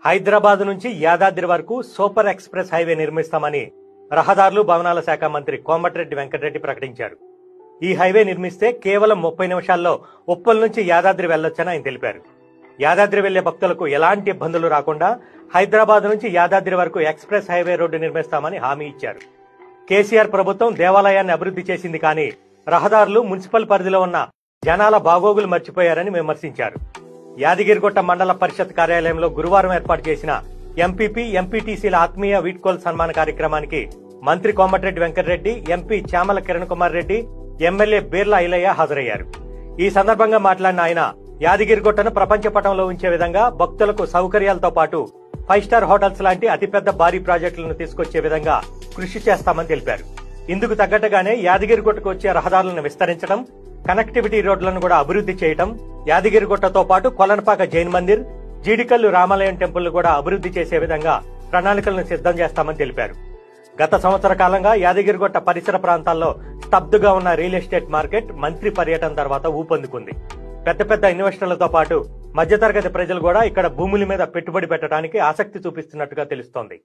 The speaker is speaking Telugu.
హైదరాబాద్ నుంచి యాదాద్రి వరకు సూపర్ ఎక్స్ప్రెస్ హైవే నిర్మిస్తామని రహదారులు భవనాల శాఖ మంత్రి కోమటిరెడ్డి వెంకటరెడ్డి ప్రకటించారు. ఈ హైవే నిర్మిస్తే కేవలం 30 నిమిషాల్లో ఉప్పల్ నుంచి యాదాద్రి వెళ్లొచ్చని ఆయన తెలిపారు. యాదాద్రి వెళ్లే భక్తులకు ఎలాంటి ఇబ్బందులు రాకుండా హైదరాబాద్ నుంచి యాదాద్రి వరకు ఎక్స్ప్రెస్ హైవే రోడ్డు నిర్మిస్తామని హామీ ఇచ్చారు. కేసీఆర్ ప్రభుత్వం దేవాలయాన్ని అభివృద్ధి చేసింది కానీ రహదారులు మున్సిపల్ పరిధిలో ఉన్న జనాల బాగోగులు మర్చిపోయారని విమర్శించారు. యాదగిరిగుట్ట మండల పరిషత్ కార్యాలయంలో గురువారం ఏర్పాటు చేసిన ఎంపీపీ, ఎంపీటీసీల ఆత్మీయ వీడ్కోలు సన్మాన కార్యక్రమానికి మంత్రి కోమటిరెడ్డి వెంకటరెడ్డి, ఎంపీ చామల కిరణ్ కుమార్ రెడ్డి, ఎమ్మెల్యే బీర్ల ఐలయ్య హాజరయ్యారు. ఈ సందర్భంగా మాట్లాడిన ఆయన యాదగిరిగుట్టను ప్రపంచ పటంలో ఉంచే విధంగా భక్తులకు సౌకర్యాలతో పాటు 5 స్టార్ హోటల్స్ లాంటి అతిపెద్ద భారీ ప్రాజెక్టులను తీసుకొచ్చే విధంగా కృషి చేస్తామని తెలిపారు. ఇందుకు తగ్గట్టుగానే యాదగిరిగుట్టకు వచ్చే రహదారులను విస్తరించడం, కనెక్టివిటీ రోడ్లను కూడా అభివృద్ధి చేయడం, యాదగిరిగుట్టతో పాటు కొలనపాక జైన్ మందిర్, జీడికల్లు రామాలయం టెంపుల్ కూడా అభివృద్ధి చేసే విధంగా ప్రణాళికలను సిద్ధం చేస్తామని తెలిపారు. గత సంవత్సర కాలంగా యాదగిరిగుట్ట పరిసర ప్రాంతాల్లో స్తబ్దుగా ఉన్న రియల్ ఎస్టేట్ మార్కెట్ మంత్రి పర్యటన తర్వాత ఊపందుకుంది. పెద్ద పెద్ద ఇన్వెస్టర్లతో పాటు మధ్యతరగతి ప్రజలు కూడా ఇక్కడ భూముల మీద పెట్టుబడి పెట్టడానికి ఆసక్తి చూపిస్తున్నట్టుగా తెలుస్తోంది.